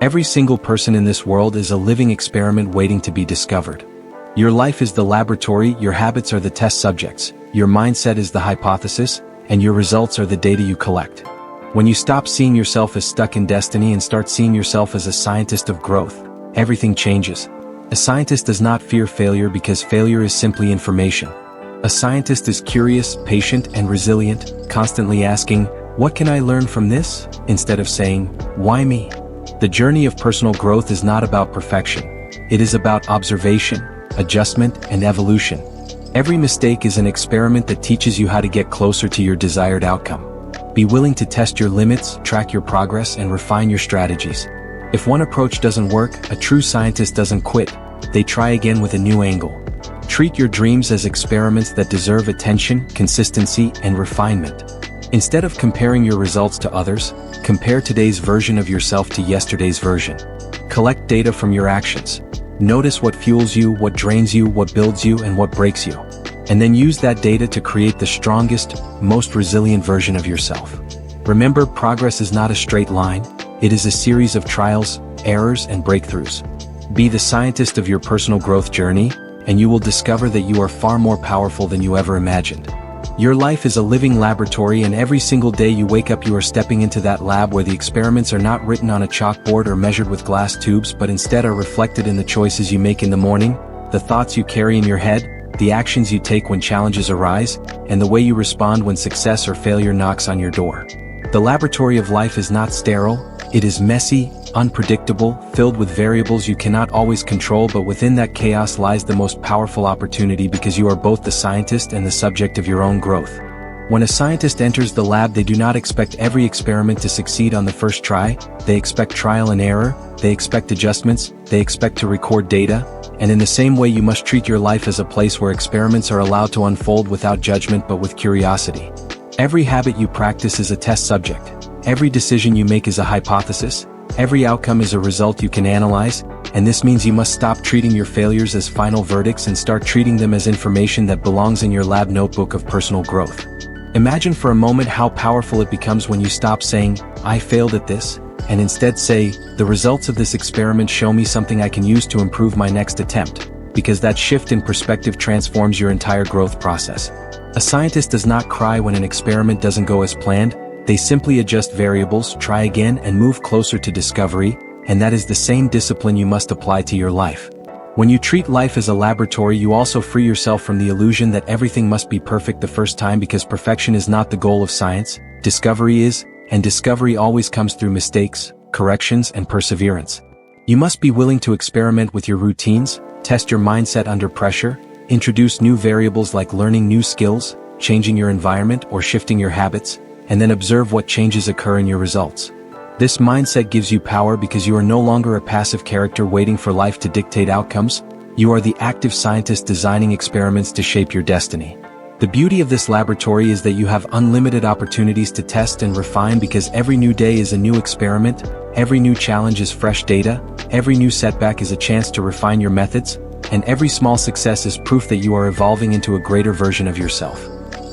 Every single person in this world is a living experiment waiting to be discovered. Your life is the laboratory, your habits are the test subjects, your mindset is the hypothesis, and your results are the data you collect. When you stop seeing yourself as stuck in destiny and start seeing yourself as a scientist of growth, everything changes. A scientist does not fear failure because failure is simply information. A scientist is curious, patient, and resilient, constantly asking, "What can I learn from this?" instead of saying, "Why me?" The journey of personal growth is not about perfection. It is about observation, adjustment, and evolution. Every mistake is an experiment that teaches you how to get closer to your desired outcome. Be willing to test your limits, track your progress, and refine your strategies. If one approach doesn't work, a true scientist doesn't quit. They try again with a new angle. Treat your dreams as experiments that deserve attention, consistency, and refinement. Instead of comparing your results to others, compare today's version of yourself to yesterday's version. Collect data from your actions. Notice what fuels you, what drains you, what builds you, and what breaks you. And then use that data to create the strongest, most resilient version of yourself. Remember, progress is not a straight line. It is a series of trials, errors, and breakthroughs. Be the scientist of your personal growth journey, and you will discover that you are far more powerful than you ever imagined. Your life is a living laboratory, and every single day you wake up you are stepping into that lab where the experiments are not written on a chalkboard or measured with glass tubes but instead are reflected in the choices you make in the morning, the thoughts you carry in your head, the actions you take when challenges arise, and the way you respond when success or failure knocks on your door. The laboratory of life is not sterile, it is messy, unpredictable, filled with variables you cannot always control, but within that chaos lies the most powerful opportunity because you are both the scientist and the subject of your own growth. When a scientist enters the lab, they do not expect every experiment to succeed on the first try, they expect trial and error, they expect adjustments, they expect to record data, and in the same way you must treat your life as a place where experiments are allowed to unfold without judgment but with curiosity. Every habit you practice is a test subject. Every decision you make is a hypothesis. Every outcome is a result you can analyze, and this means you must stop treating your failures as final verdicts and start treating them as information that belongs in your lab notebook of personal growth. Imagine for a moment how powerful it becomes when you stop saying, "I failed at this," and instead say, "The results of this experiment show me something I can use to improve my next attempt," because that shift in perspective transforms your entire growth process. A scientist does not cry when an experiment doesn't go as planned. They simply adjust variables, try again, and move closer to discovery, and that is the same discipline you must apply to your life. When you treat life as a laboratory, you also free yourself from the illusion that everything must be perfect the first time, because perfection is not the goal of science, discovery is, and discovery always comes through mistakes, corrections, and perseverance. You must be willing to experiment with your routines, test your mindset under pressure, introduce new variables like learning new skills, changing your environment, or shifting your habits, and then observe what changes occur in your results. This mindset gives you power because you are no longer a passive character waiting for life to dictate outcomes. You are the active scientist designing experiments to shape your destiny. The beauty of this laboratory is that you have unlimited opportunities to test and refine, because every new day is a new experiment, every new challenge is fresh data, every new setback is a chance to refine your methods, and every small success is proof that you are evolving into a greater version of yourself.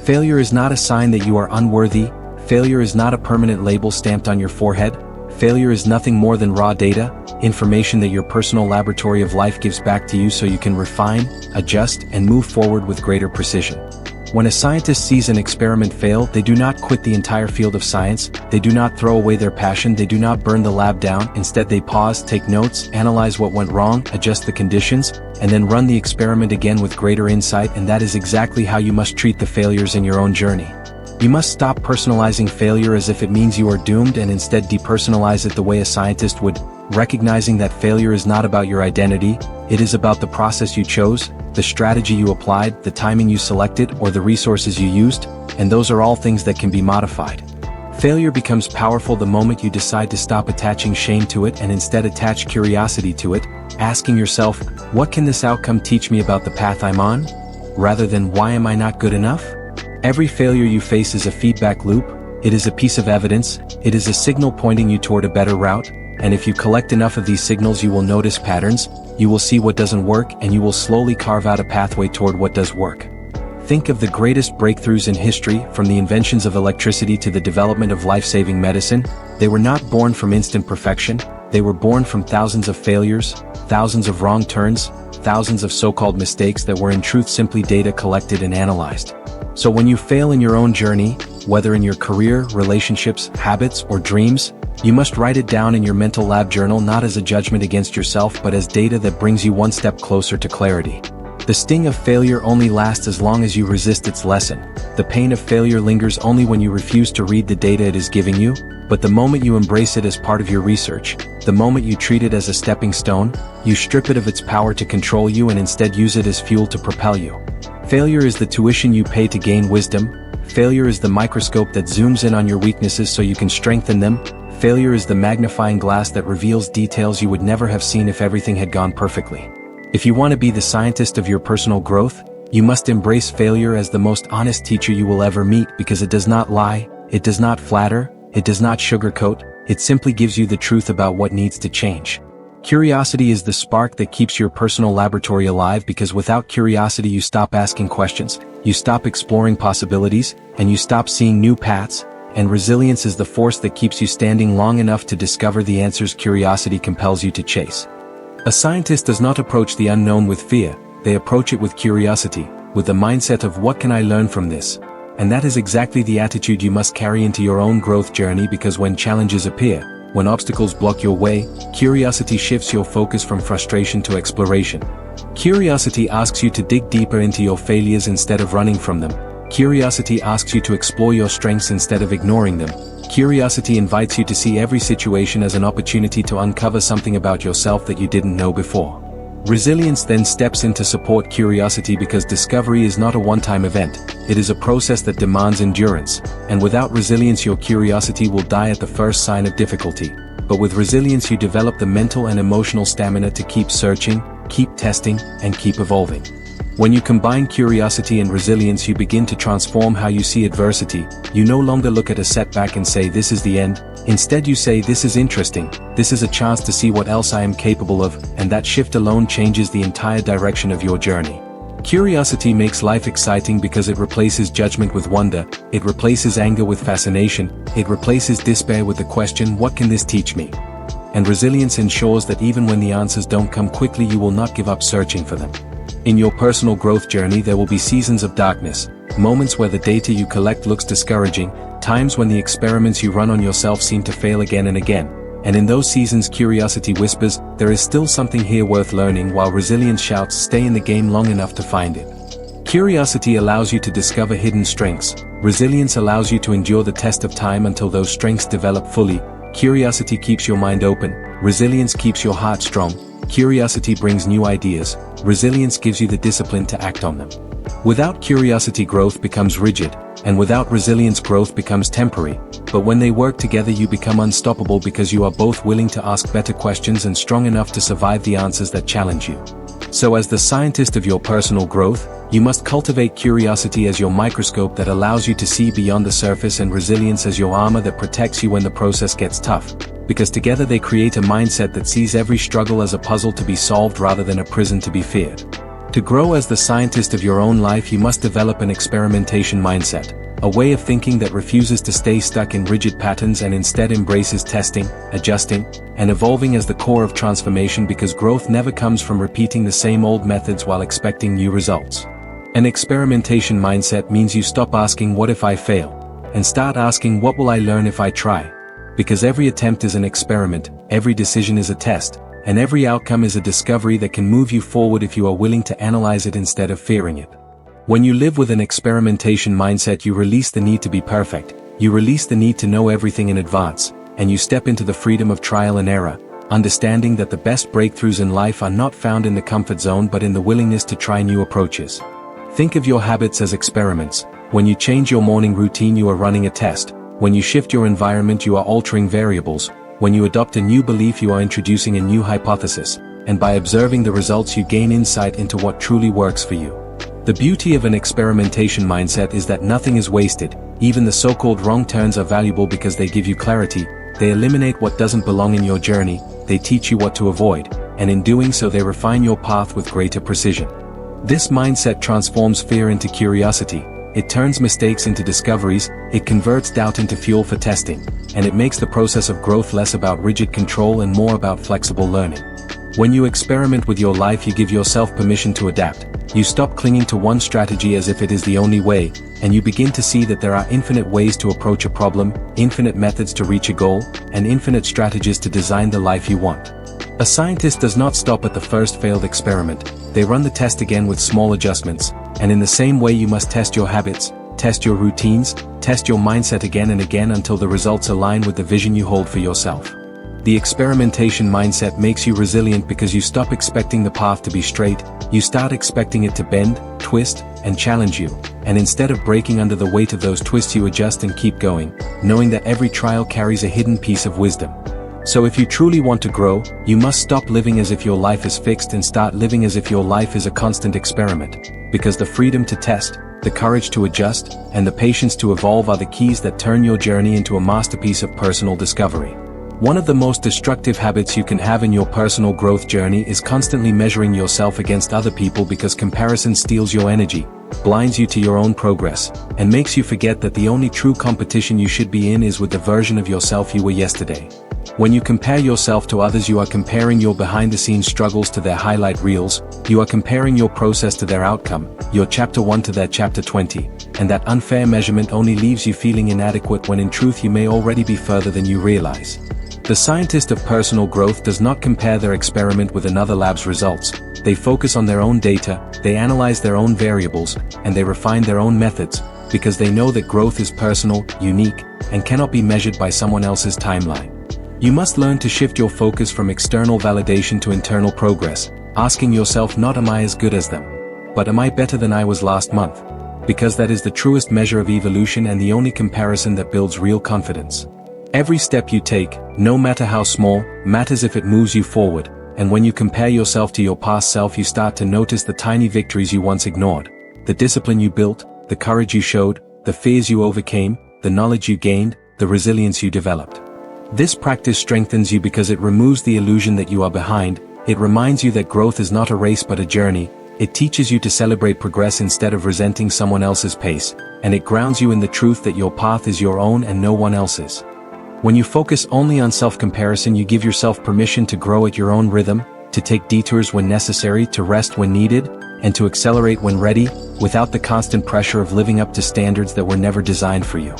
Failure is not a sign that you are unworthy. Failure is not a permanent label stamped on your forehead. Failure is nothing more than raw data, information that your personal laboratory of life gives back to you so you can refine, adjust, and move forward with greater precision. When a scientist sees an experiment fail, they do not quit the entire field of science, they do not throw away their passion, they do not burn the lab down. Instead, they pause, take notes, analyze what went wrong, adjust the conditions, and then run the experiment again with greater insight. And that is exactly how you must treat the failures in your own journey. You must stop personalizing failure as if it means you are doomed, and instead depersonalize it the way a scientist would, recognizing that failure is not about your identity, it is about the process you chose, the strategy you applied, the timing you selected, or the resources you used, and those are all things that can be modified. Failure becomes powerful the moment you decide to stop attaching shame to it and instead attach curiosity to it, asking yourself, what can this outcome teach me about the path I'm on? Rather than, why am I not good enough? Every failure you face is a feedback loop, it is a piece of evidence, it is a signal pointing you toward a better route, and if you collect enough of these signals you will notice patterns, you will see what doesn't work, and you will slowly carve out a pathway toward what does work. Think of the greatest breakthroughs in history, from the inventions of electricity to the development of life-saving medicine. They were not born from instant perfection, They were born from thousands of failures, thousands of wrong turns, thousands of so-called mistakes that were in truth simply data collected and analyzed. So when you fail in your own journey, whether in your career, relationships, habits, or dreams, you must write it down in your mental lab journal not as a judgment against yourself but as data that brings you one step closer to clarity. The sting of failure only lasts as long as you resist its lesson. The pain of failure lingers only when you refuse to read the data it is giving you, but the moment you embrace it as part of your research, the moment you treat it as a stepping stone, you strip it of its power to control you and instead use it as fuel to propel you. Failure is the tuition you pay to gain wisdom. Failure is the microscope that zooms in on your weaknesses so you can strengthen them. Failure is the magnifying glass that reveals details you would never have seen if everything had gone perfectly. If you want to be the scientist of your personal growth, you must embrace failure as the most honest teacher you will ever meet because it does not lie, it does not flatter, it does not sugarcoat, it simply gives you the truth about what needs to change. Curiosity is the spark that keeps your personal laboratory alive because without curiosity you stop asking questions, you stop exploring possibilities, and you stop seeing new paths, and resilience is the force that keeps you standing long enough to discover the answers curiosity compels you to chase. A scientist does not approach the unknown with fear, they approach it with curiosity, with the mindset of what can I learn from this? And that is exactly the attitude you must carry into your own growth journey because when challenges appear, when obstacles block your way, curiosity shifts your focus from frustration to exploration. Curiosity asks you to dig deeper into your failures instead of running from them. Curiosity asks you to explore your strengths instead of ignoring them. Curiosity invites you to see every situation as an opportunity to uncover something about yourself that you didn't know before. Resilience then steps in to support curiosity because discovery is not a one-time event, it is a process that demands endurance, and without resilience your curiosity will die at the first sign of difficulty. But with resilience you develop the mental and emotional stamina to keep searching, keep testing, and keep evolving. When you combine curiosity and resilience you begin to transform how you see adversity. You no longer look at a setback and say this is the end, instead you say this is interesting, this is a chance to see what else I am capable of, and that shift alone changes the entire direction of your journey. Curiosity makes life exciting because it replaces judgment with wonder, it replaces anger with fascination, it replaces despair with the question what can this teach me? And resilience ensures that even when the answers don't come quickly you will not give up searching for them. In your personal growth journey there will be seasons of darkness, moments where the data you collect looks discouraging, times when the experiments you run on yourself seem to fail again and again, and in those seasons curiosity whispers, there is still something here worth learning while resilience shouts stay in the game long enough to find it. Curiosity allows you to discover hidden strengths, resilience allows you to endure the test of time until those strengths develop fully. Curiosity keeps your mind open, resilience keeps your heart strong. Curiosity brings new ideas, resilience gives you the discipline to act on them. Without curiosity growth becomes rigid, and without resilience growth becomes temporary, but when they work together you become unstoppable because you are both willing to ask better questions and strong enough to survive the answers that challenge you. So as the scientist of your personal growth, you must cultivate curiosity as your microscope that allows you to see beyond the surface and resilience as your armor that protects you when the process gets tough. Because together they create a mindset that sees every struggle as a puzzle to be solved rather than a prison to be feared. To grow as the scientist of your own life you must develop an experimentation mindset, a way of thinking that refuses to stay stuck in rigid patterns and instead embraces testing, adjusting, and evolving as the core of transformation because growth never comes from repeating the same old methods while expecting new results. An experimentation mindset means you stop asking what if I fail, and start asking what will I learn if I try. Because every attempt is an experiment, every decision is a test, and every outcome is a discovery that can move you forward if you are willing to analyze it instead of fearing it. When you live with an experimentation mindset you release the need to be perfect, you release the need to know everything in advance, and you step into the freedom of trial and error, understanding that the best breakthroughs in life are not found in the comfort zone but in the willingness to try new approaches. Think of your habits as experiments. When you change your morning routine you are running a test. When you shift your environment you are altering variables, when you adopt a new belief you are introducing a new hypothesis, and by observing the results you gain insight into what truly works for you. The beauty of an experimentation mindset is that nothing is wasted, even the so-called wrong turns are valuable because they give you clarity, they eliminate what doesn't belong in your journey, they teach you what to avoid, and in doing so they refine your path with greater precision. This mindset transforms fear into curiosity, It turns mistakes into discoveries, it converts doubt into fuel for testing, and it makes the process of growth less about rigid control and more about flexible learning. When you experiment with your life, you give yourself permission to adapt. You stop clinging to one strategy as if it is the only way, and you begin to see that there are infinite ways to approach a problem, infinite methods to reach a goal, and infinite strategies to design the life you want. A scientist does not stop at the first failed experiment. They run the test again with small adjustments, and in the same way you must test your habits, test your routines, test your mindset again and again until the results align with the vision you hold for yourself. The experimentation mindset makes you resilient because you stop expecting the path to be straight, you start expecting it to bend, twist, and challenge you, and instead of breaking under the weight of those twists you adjust and keep going, knowing that every trial carries a hidden piece of wisdom. So if you truly want to grow, you must stop living as if your life is fixed and start living as if your life is a constant experiment, because the freedom to test, the courage to adjust, and the patience to evolve are the keys that turn your journey into a masterpiece of personal discovery. One of the most destructive habits you can have in your personal growth journey is constantly measuring yourself against other people, because comparison steals your energy, blinds you to your own progress, and makes you forget that the only true competition you should be in is with the version of yourself you were yesterday. When you compare yourself to others, you are comparing your behind-the-scenes struggles to their highlight reels, you are comparing your process to their outcome, your chapter 1 to their chapter 20, and that unfair measurement only leaves you feeling inadequate when in truth you may already be further than you realize. The scientist of personal growth does not compare their experiment with another lab's results. They focus on their own data, they analyze their own variables, and they refine their own methods, because they know that growth is personal, unique, and cannot be measured by someone else's timeline. You must learn to shift your focus from external validation to internal progress, asking yourself not am I as good as them, but am I better than I was last month? Because that is the truest measure of evolution and the only comparison that builds real confidence. Every step you take, no matter how small, matters if it moves you forward, and when you compare yourself to your past self, you start to notice the tiny victories you once ignored, the discipline you built, the courage you showed, the fears you overcame, the knowledge you gained, the resilience you developed. This practice strengthens you because it removes the illusion that you are behind, it reminds you that growth is not a race but a journey, it teaches you to celebrate progress instead of resenting someone else's pace, and it grounds you in the truth that your path is your own and no one else's. When you focus only on self-comparison, you give yourself permission to grow at your own rhythm, to take detours when necessary, to rest when needed, and to accelerate when ready, without the constant pressure of living up to standards that were never designed for you.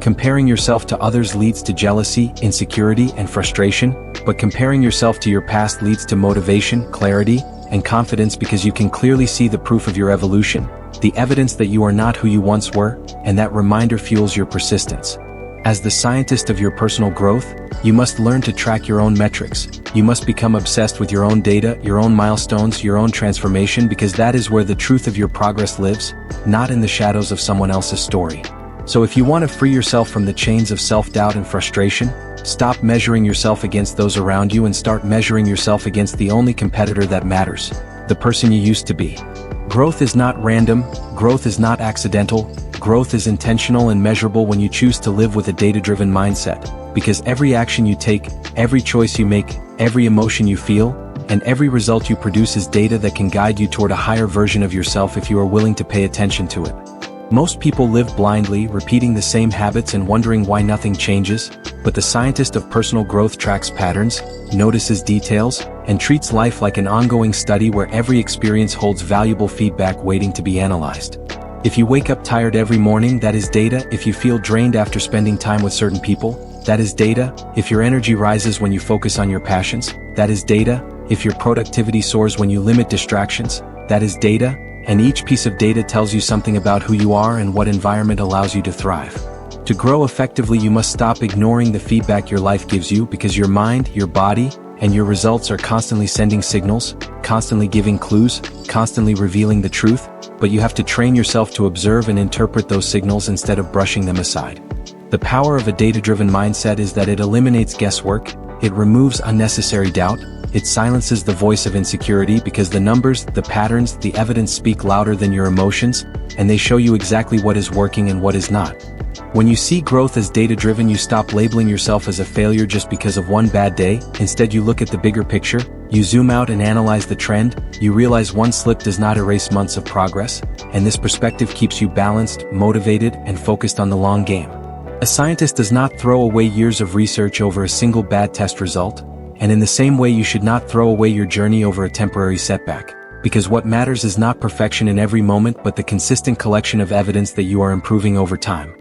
Comparing yourself to others leads to jealousy, insecurity, and frustration, but comparing yourself to your past leads to motivation, clarity, and confidence, because you can clearly see the proof of your evolution, the evidence that you are not who you once were, and that reminder fuels your persistence. As the scientist of your personal growth, you must learn to track your own metrics. You must become obsessed with your own data, your own milestones, your own transformation, because that is where the truth of your progress lives, not in the shadows of someone else's story. So if you want to free yourself from the chains of self-doubt and frustration, stop measuring yourself against those around you and start measuring yourself against the only competitor that matters, the person you used to be. Growth is not random, growth is not accidental, growth is intentional and measurable when you choose to live with a data-driven mindset, because every action you take, every choice you make, every emotion you feel, and every result you produce is data that can guide you toward a higher version of yourself if you are willing to pay attention to it. Most people live blindly, repeating the same habits and wondering why nothing changes, but the scientist of personal growth tracks patterns, notices details, and treats life like an ongoing study where every experience holds valuable feedback waiting to be analyzed. If you wake up tired every morning, that is data. If you feel drained after spending time with certain people, that is data. If your energy rises when you focus on your passions, that is data. If your productivity soars when you limit distractions, that is data. And each piece of data tells you something about who you are and what environment allows you to thrive. To grow effectively, you must stop ignoring the feedback your life gives you, because your mind, your body, and your results are constantly sending signals, constantly giving clues, constantly revealing the truth, but you have to train yourself to observe and interpret those signals instead of brushing them aside. The power of a data-driven mindset is that it eliminates guesswork, it removes unnecessary doubt, it silences the voice of insecurity, because the numbers, the patterns, the evidence speak louder than your emotions, and they show you exactly what is working and what is not. When you see growth as data-driven, you stop labeling yourself as a failure just because of one bad day. Instead, you look at the bigger picture, you zoom out and analyze the trend, you realize one slip does not erase months of progress, and this perspective keeps you balanced, motivated, and focused on the long game. A scientist does not throw away years of research over a single bad test result, and in the same way you should not throw away your journey over a temporary setback, because what matters is not perfection in every moment but the consistent collection of evidence that you are improving over time.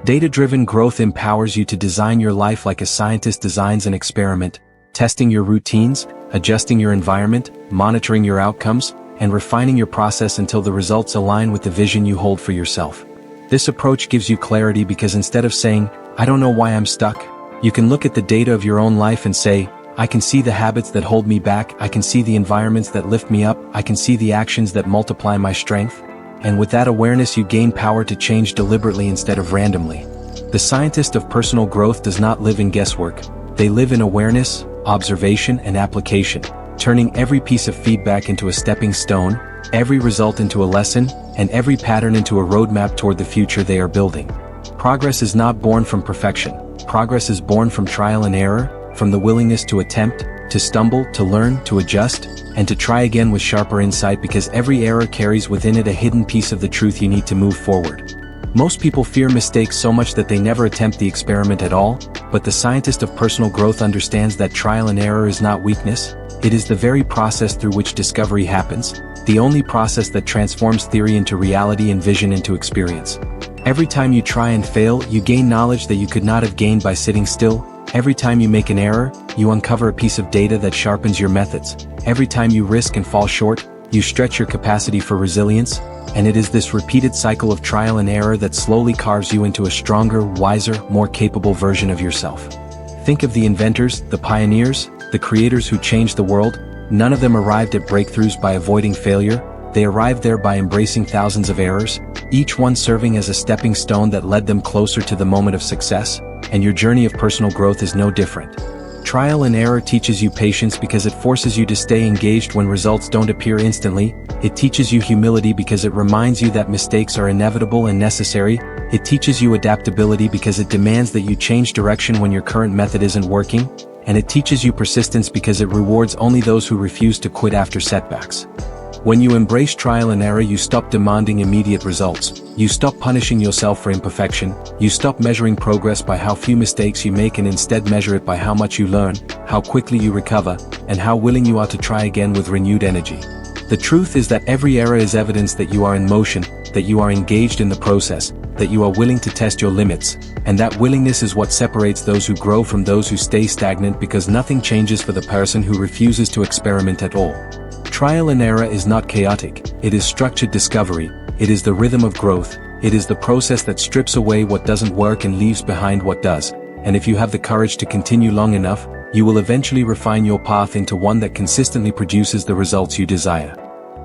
Data-driven growth empowers you to design your life like a scientist designs an experiment, testing your routines, adjusting your environment, monitoring your outcomes, and refining your process until the results align with the vision you hold for yourself. This approach gives you clarity because instead of saying, "I don't know why I'm stuck," you can look at the data of your own life and say, "I can see the habits that hold me back, I can see the environments that lift me up, I can see the actions that multiply my strength," and with that awareness you gain power to change deliberately instead of randomly. The scientist of personal growth does not live in guesswork, they live in awareness, observation, and application, turning every piece of feedback into a stepping stone, every result into a lesson, and every pattern into a roadmap toward the future they are building. Progress is not born from perfection. Progress is born from trial and error, from the willingness to attempt, to stumble, to learn, to adjust, and to try again with sharper insight because every error carries within it a hidden piece of the truth you need to move forward. Most people fear mistakes so much that they never attempt the experiment at all, but the scientist of personal growth understands that trial and error is not weakness, it is the very process through which discovery happens, the only process that transforms theory into reality and vision into experience. Every time you try and fail, you gain knowledge that you could not have gained by sitting still. Every time you make an error, you uncover a piece of data that sharpens your methods. Every time you risk and fall short, you stretch your capacity for resilience, and it is this repeated cycle of trial and error that slowly carves you into a stronger, wiser, more capable version of yourself. Think of the inventors, the pioneers, the creators who changed the world. None of them arrived at breakthroughs by avoiding failure, they arrived there by embracing thousands of errors, each one serving as a stepping stone that led them closer to the moment of success, and your journey of personal growth is no different. Trial and error teaches you patience because it forces you to stay engaged when results don't appear instantly, it teaches you humility because it reminds you that mistakes are inevitable and necessary, it teaches you adaptability because it demands that you change direction when your current method isn't working, and it teaches you persistence because it rewards only those who refuse to quit after setbacks. When you embrace trial and error, you stop demanding immediate results, you stop punishing yourself for imperfection, you stop measuring progress by how few mistakes you make and instead measure it by how much you learn, how quickly you recover, and how willing you are to try again with renewed energy. The truth is that every error is evidence that you are in motion, that you are engaged in the process, that you are willing to test your limits, and that willingness is what separates those who grow from those who stay stagnant because nothing changes for the person who refuses to experiment at all. Trial and error is not chaotic, it is structured discovery, it is the rhythm of growth, it is the process that strips away what doesn't work and leaves behind what does, and if you have the courage to continue long enough, you will eventually refine your path into one that consistently produces the results you desire.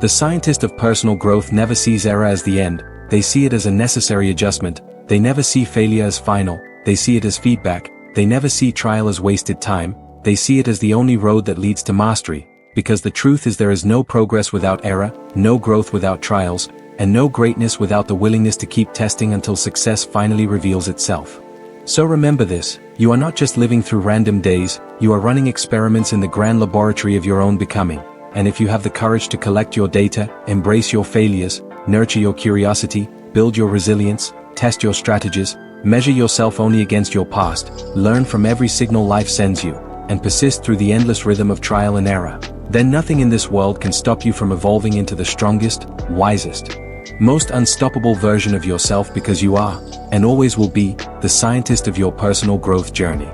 The scientist of personal growth never sees error as the end, they see it as a necessary adjustment, they never see failure as final, they see it as feedback, they never see trial as wasted time, they see it as the only road that leads to mastery. Because the truth is there is no progress without error, no growth without trials, and no greatness without the willingness to keep testing until success finally reveals itself. So remember this, you are not just living through random days, you are running experiments in the grand laboratory of your own becoming, and if you have the courage to collect your data, embrace your failures, nurture your curiosity, build your resilience, test your strategies, measure yourself only against your past, learn from every signal life sends you, and persist through the endless rhythm of trial and error, then nothing in this world can stop you from evolving into the strongest, wisest, most unstoppable version of yourself because you are, and always will be, the scientist of your personal growth journey.